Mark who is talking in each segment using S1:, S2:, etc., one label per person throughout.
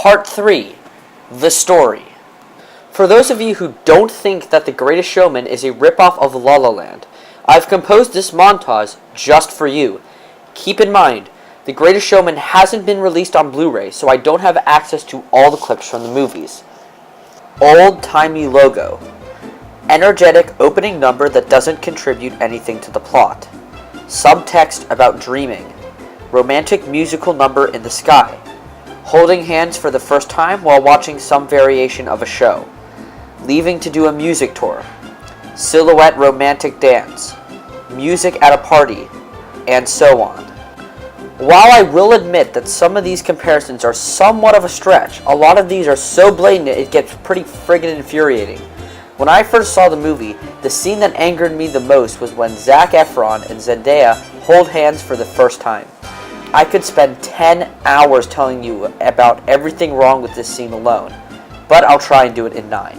S1: Part 3. The Story. For those of you who don't think that The Greatest Showman is a ripoff of La La Land, I've composed this montage just for you. Keep in mind, The Greatest Showman hasn't been released on Blu-ray, so I don't have access to all the clips from the movies. Old-timey logo. Energetic opening number that doesn't contribute anything to the plot. Subtext about dreaming. Romantic musical number in the sky. Holding hands for the first time while watching some variation of a show. Leaving to do a music tour. Silhouette romantic dance. Music at a party. And so on. While I will admit that some of these comparisons are somewhat of a stretch, a lot of these are so blatant it gets pretty friggin' infuriating. When I first saw the movie, the scene that angered me the most was when Zac Efron and Zendaya hold hands for the first time. I could spend 10 hours telling you about everything wrong with this scene alone, but I'll try and do it in 9.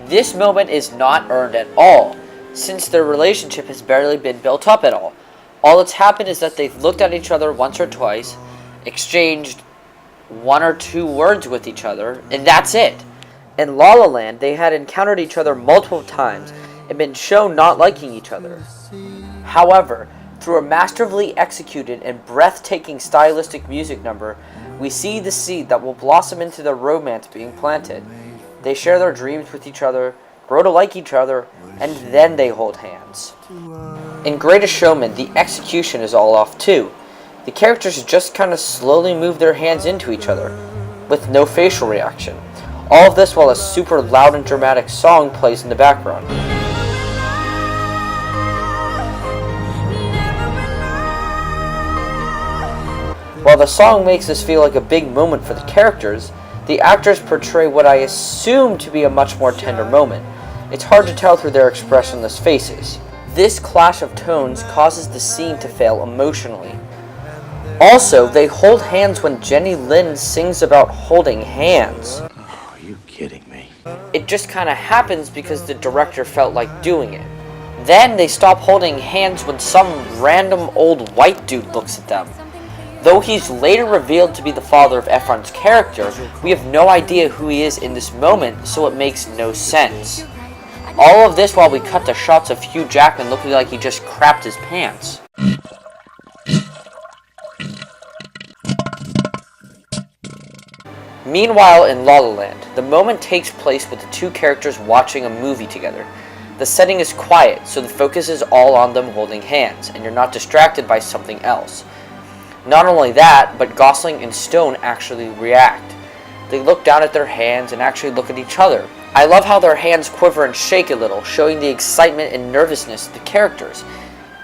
S1: This moment is not earned at all, since their relationship has barely been built up at all. All that's happened is that they've looked at each other once or twice, exchanged 1 or 2 words with each other, and that's it. In La La Land, they had encountered each other multiple times and been shown not liking each other. However, through a masterfully executed and breathtaking stylistic music number, we see the seed that will blossom into the romance being planted. They share their dreams with each other, grow to like each other, and then they hold hands. In Greatest Showman, the execution is all off too. The characters just kind of slowly move their hands into each other, with no facial reaction. All of this while a super loud and dramatic song plays in the background. While the song makes this feel like a big moment for the characters, the actors portray what I assume to be a much more tender moment. It's hard to tell through their expressionless faces. This clash of tones causes the scene to fail emotionally. Also, they hold hands when Jenny Lin sings about holding hands.
S2: Oh, are you kidding me?
S1: It just kind of happens because the director felt like doing it. Then they stop holding hands when some random old white dude looks at them. Though he's later revealed to be the father of Efron's character, we have no idea who he is in this moment, so it makes no sense. All of this while we cut to shots of Hugh Jackman looking like he just crapped his pants. Meanwhile, in La La Land, the moment takes place with the two characters watching a movie together. The setting is quiet, so the focus is all on them holding hands, and you're not distracted by something else. Not only that, but Gosling and Stone actually react. They look down at their hands and actually look at each other. I love how their hands quiver and shake a little, showing the excitement and nervousness of the characters.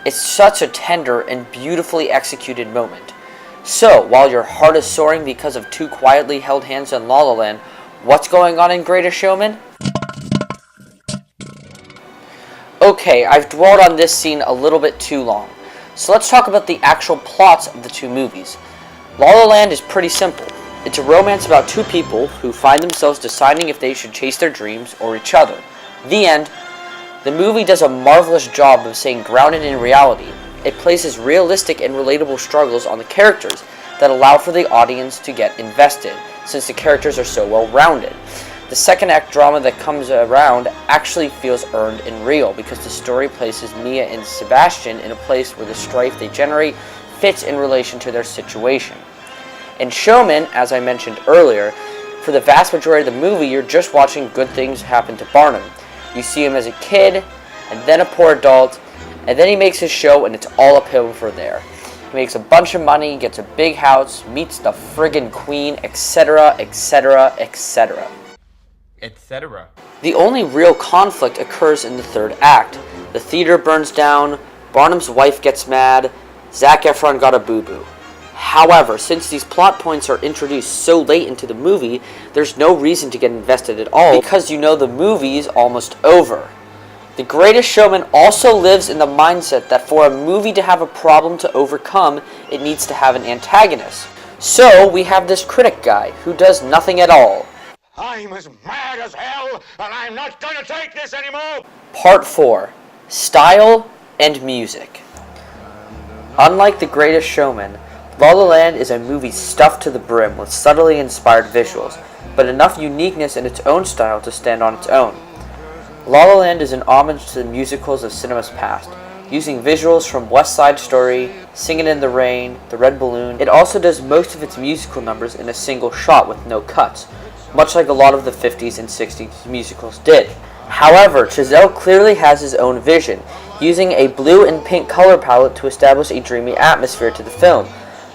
S1: It's such a tender and beautifully executed moment. So, while your heart is soaring because of 2 quietly held hands in La La Land, what's going on in Greatest Showman? Okay, I've dwelled on this scene a little bit too long. So let's talk about the actual plots of the 2 movies. La La Land is pretty simple. It's a romance about 2 people who find themselves deciding if they should chase their dreams or each other. The end. The movie does a marvelous job of staying grounded in reality. It places realistic and relatable struggles on the characters that allow for the audience to get invested, since the characters are so well rounded. The second act drama that comes around actually feels earned and real because the story places Mia and Sebastian in a place where the strife they generate fits in relation to their situation. In Showman, as I mentioned earlier, for the vast majority of the movie you're just watching good things happen to Barnum. You see him as a kid, and then a poor adult, and then he makes his show and it's all uphill from there. He makes a bunch of money, gets a big house, meets the friggin' queen, etc., etc., etc.
S3: etc.
S1: The only real conflict occurs in the third act. The theater burns down, Barnum's wife gets mad, Zac Efron got a boo-boo. However, since these plot points are introduced so late into the movie, there's no reason to get invested at all because you know the movie's almost over. The Greatest Showman also lives in the mindset that for a movie to have a problem to overcome, it needs to have an antagonist. So we have this critic guy who does nothing at all.
S4: I'm as mad as hell, and I'm not gonna take this anymore!
S1: Part 4. Style and Music. Unlike The Greatest Showman, La La Land is a movie stuffed to the brim with subtly inspired visuals, but enough uniqueness in its own style to stand on its own. La La Land is an homage to the musicals of cinema's past, using visuals from West Side Story, Singin' in the Rain, The Red Balloon. It also does most of its musical numbers in a single shot with no cuts, much like a lot of the 50s and 60s musicals did. However, Chazelle clearly has his own vision, using a blue and pink color palette to establish a dreamy atmosphere to the film,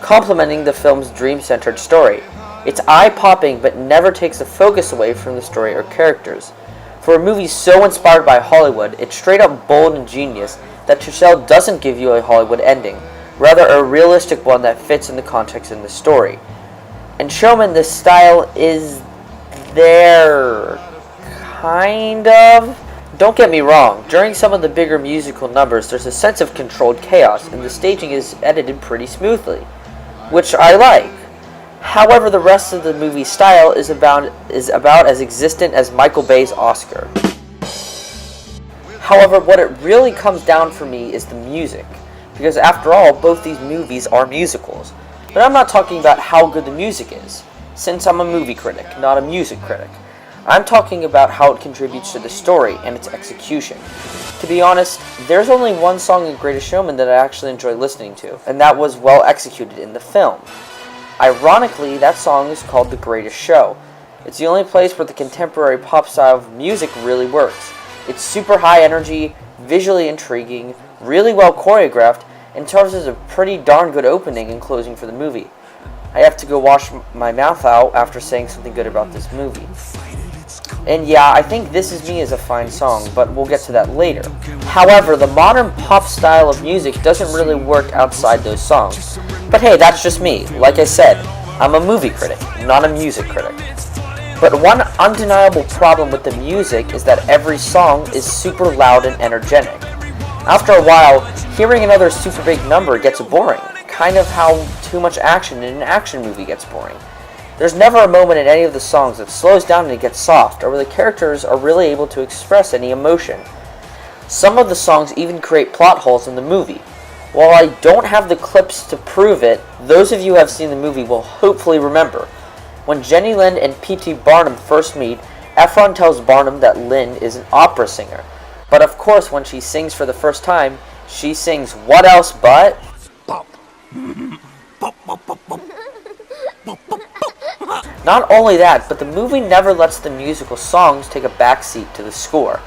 S1: complementing the film's dream-centered story. It's eye-popping but never takes the focus away from the story or characters. For a movie so inspired by Hollywood, it's straight up bold and genius that Chazelle doesn't give you a Hollywood ending, rather a realistic one that fits in the context in the story. In Showman, this style is there, kind of. Don't get me wrong, during some of the bigger musical numbers there's a sense of controlled chaos and the staging is edited pretty smoothly, which I like. However, the rest of the movie's style is about as existent as Michael Bay's Oscar. However, what it really comes down for me is the music, because after all, both these movies are musicals. But I'm not talking about how good the music is, since I'm a movie critic, not a music critic. I'm talking about how it contributes to the story and its execution. To be honest, there's only one song in Greatest Showman that I actually enjoy listening to, and that was well executed in the film. Ironically, that song is called The Greatest Show. It's the only place where the contemporary pop style of music really works. It's super high energy, visually intriguing, really well choreographed, and serves as a pretty darn good opening and closing for the movie. I have to go wash my mouth out after saying something good about this movie. And yeah, I think This Is Me is a fine song, but we'll get to that later. However, the modern pop style of music doesn't really work outside those songs. But hey, that's just me. Like I said, I'm a movie critic, not a music critic. But one undeniable problem with the music is that every song is super loud and energetic. After a while, hearing another super big number gets boring, kind of how too much action in an action movie gets boring. There's never a moment in any of the songs that slows down and it gets soft, or where the characters are really able to express any emotion. Some of the songs even create plot holes in the movie. While I don't have the clips to prove it, those of you who have seen the movie will hopefully remember. When Jenny Lind and P.T. Barnum first meet, Efron tells Barnum that Lind is an opera singer. But of course, when she sings for the first time, she sings what else but... Not only that, but the movie never lets the musical songs take a backseat to the score.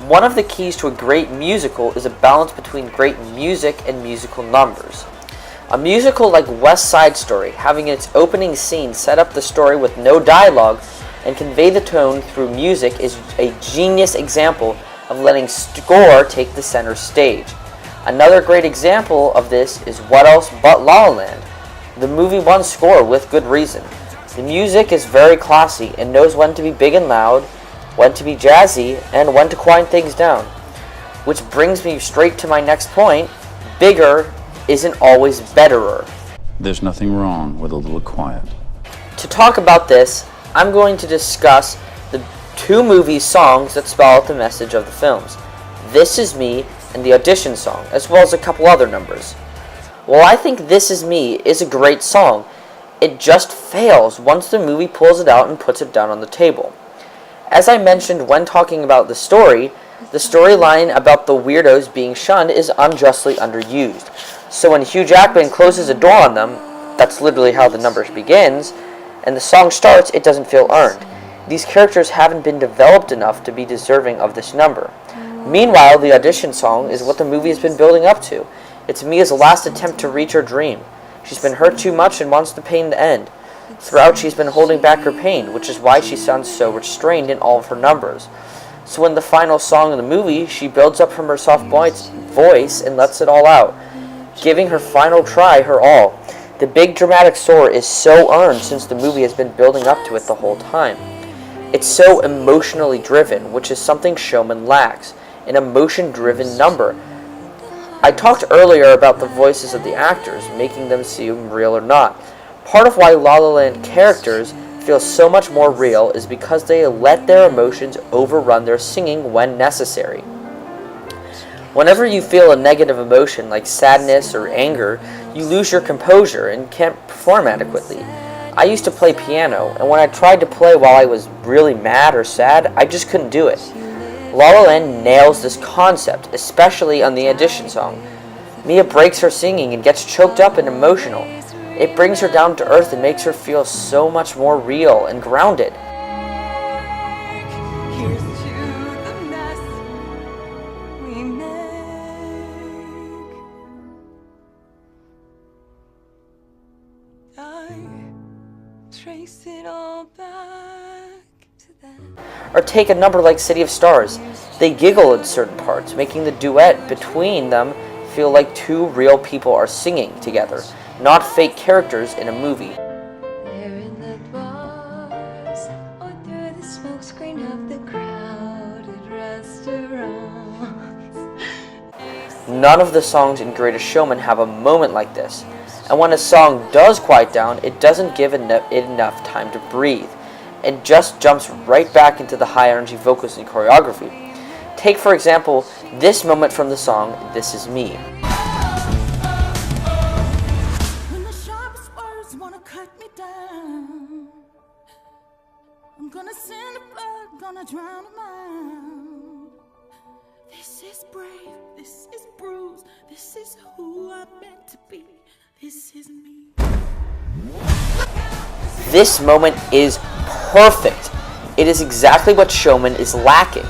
S1: One of the keys to a great musical is a balance between great music and musical numbers. A musical like West Side Story, having its opening scene set up the story with no dialogue and convey the tone through music, is a genius example of letting score take the center stage. Another great example of this is What Else But La La Land. The movie won score with good reason. The music is very classy and knows when to be big and loud, when to be jazzy, and when to quiet things down. Which brings me straight to my next point. Bigger isn't always betterer.
S2: There's nothing wrong with a little quiet.
S1: To talk about this, I'm going to discuss the two movie songs that spell out the message of the films. This Is Me and the Audition song, as well as a couple other numbers. While I think This Is Me is a great song, it just fails once the movie pulls it out and puts it down on the table. As I mentioned when talking about the storyline about the weirdos being shunned is unjustly underused. So when Hugh Jackman closes a door on them, that's literally how the numbers begins, and the song starts, it doesn't feel earned. These characters haven't been developed enough to be deserving of this number. Meanwhile, the Audition song is what the movie has been building up to. It's Mia's last attempt to reach her dream. She's been hurt too much and wants the pain to end. Throughout, she's been holding back her pain, which is why she sounds so restrained in all of her numbers. So in the final song of the movie, she builds up from her soft voice and lets it all out, giving her final try her all. The big dramatic soar is so earned since the movie has been building up to it the whole time. It's so emotionally driven, which is something Showman lacks, an emotion-driven number. I talked earlier about the voices of the actors, making them seem real or not. Part of why La La Land characters feel so much more real is because they let their emotions overrun their singing when necessary. Whenever you feel a negative emotion like sadness or anger, You lose your composure and can't perform adequately. I used to play piano, and when I tried to play while I was really mad or sad, I just couldn't do it. La La Land nails this concept, especially on the audition song. Mia breaks her singing and gets choked up and emotional. It brings her down to earth and makes her feel so much more real and grounded.
S5: Here's to the mess we make. I trace it all back to then.
S1: Or take a number like City of Stars. They giggle in certain parts, making the duet between them feel like two real people are singing together, not fake characters in a movie.
S5: There in the bars, or through the smoke screen of the crowded restaurants.
S1: None of the songs in Greatest Showman have a moment like this, and when a song does quiet down, it doesn't give it enough time to breathe. It just jumps right back into the high energy vocals and choreography. Take, for example, this moment from the song This Is Me.
S5: When the sharpest words wanna cut me down, I'm gonna send the blood, gonna drown them out. This is brave, this is bruised, this is who I'm meant to be, this is me.
S1: This moment is perfect. It is exactly what Showman is lacking.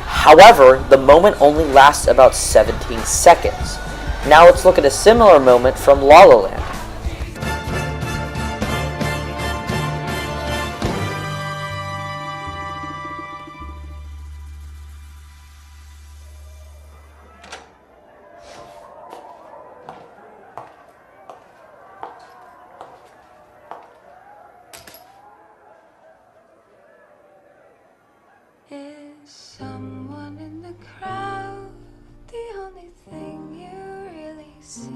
S1: However, the moment only lasts about 17 seconds. Now let's look at a similar moment from La La Land.
S5: Is someone in the crowd the only thing you really see?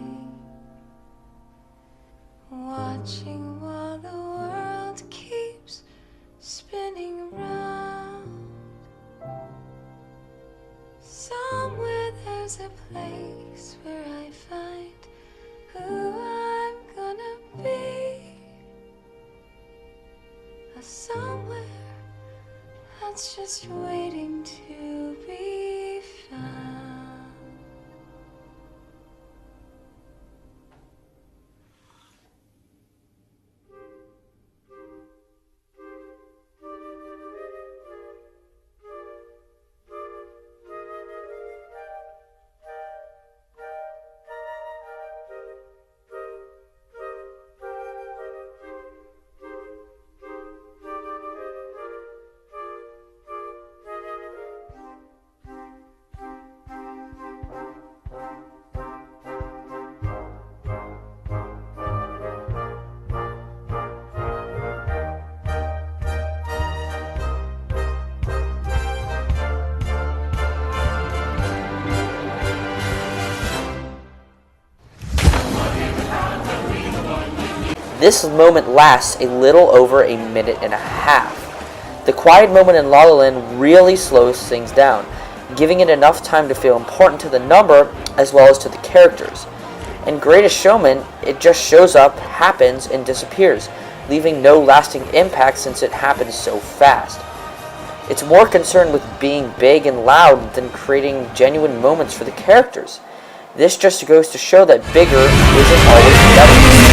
S5: Watching while the world keeps spinning around. Somewhere there's a place where I find who I'm gonna be. A somewhere that's just waiting to be found.
S1: This moment lasts a little over a minute and a half. The quiet moment in La La Land really slows things down, giving it enough time to feel important to the number as well as to the characters. In Greatest Showman, it just shows up, happens, and disappears, leaving no lasting impact since it happens so fast. It's more concerned with being big and loud than creating genuine moments for the characters. This just goes to show that bigger isn't always better.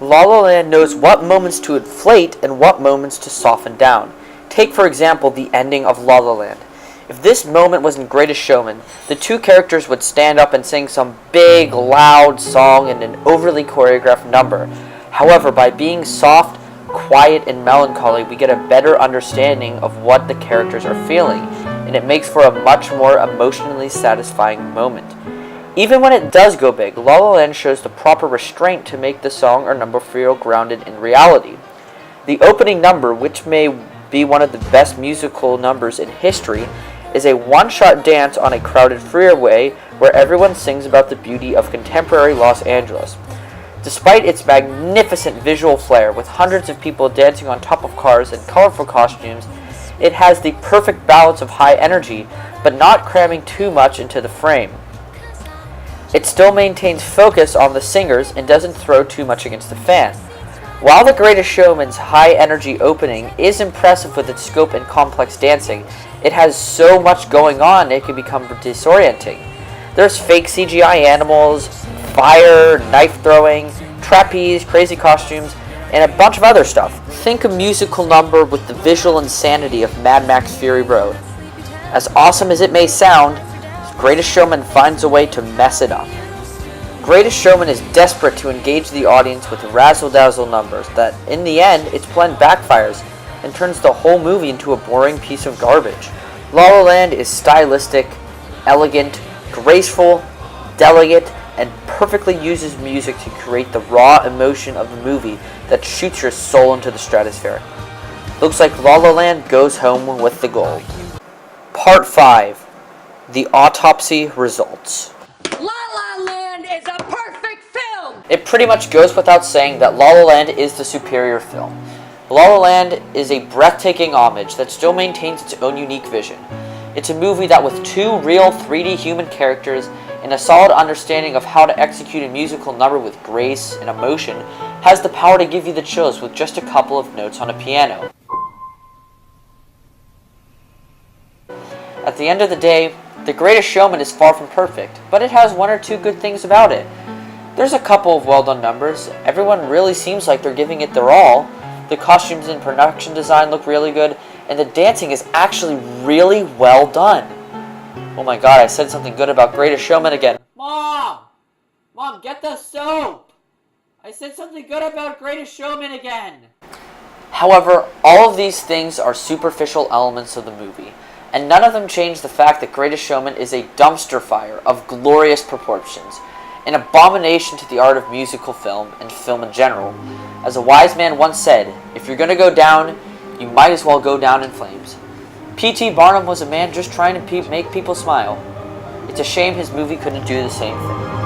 S1: La La Land knows what moments to inflate and what moments to soften down. Take, for example, the ending of La La Land. If this moment was in Greatest Showman, the two characters would stand up and sing some big, loud song in an overly choreographed number. However, by being soft, quiet, and melancholy, we get a better understanding of what the characters are feeling, and it makes for a much more emotionally satisfying moment. Even when it does go big, La La Land shows the proper restraint to make the song or number feel grounded in reality. The opening number, which may be one of the best musical numbers in history, is a one-shot dance on a crowded freeway where everyone sings about the beauty of contemporary Los Angeles. Despite its magnificent visual flair, with hundreds of people dancing on top of cars in colorful costumes, It has the perfect balance of high energy, but not cramming too much into the frame. It still maintains focus on the singers and doesn't throw too much against the fan. While The Greatest Showman's high-energy opening is impressive with its scope and complex dancing, it has so much going on it can become disorienting. There's fake CGI animals, fire, knife throwing, trapeze, crazy costumes, and a bunch of other stuff. Think a musical number with the visual insanity of Mad Max Fury Road. As awesome as it may sound, Greatest Showman finds a way to mess it up. Greatest Showman is desperate to engage the audience with razzle-dazzle numbers that, in the end, its plan backfires and turns the whole movie into a boring piece of garbage. La La Land is stylistic, elegant, graceful, delicate, and perfectly uses music to create the raw emotion of the movie that shoots your soul into the stratosphere. Looks like La La Land goes home with the gold. Part 5. The Autopsy Results.
S6: La La Land is a perfect film!
S1: It pretty much goes without saying that La La Land is the superior film. La La Land is a breathtaking homage that still maintains its own unique vision. It's a movie that, with two real 3D human characters and a solid understanding of how to execute a musical number with grace and emotion, has the power to give you the chills with just a couple of notes on a piano. At the end of the day, The Greatest Showman is far from perfect, but it has one or two good things about it. There's a couple of well-done numbers. Everyone really seems like they're giving it their all. The costumes and production design look really good, and the dancing is actually really well done. Oh my god, I said something good about Greatest Showman again. Mom! Mom, get the soap! I said something good about Greatest Showman again! However, all of these things are superficial elements of the movie, and none of them change the fact that Greatest Showman is a dumpster fire of glorious proportions, an abomination to the art of musical film and film in general. As a wise man once said, if you're gonna go down, you might as well go down in flames. P.T. Barnum was a man just trying to make people smile. It's a shame his movie couldn't do the same thing.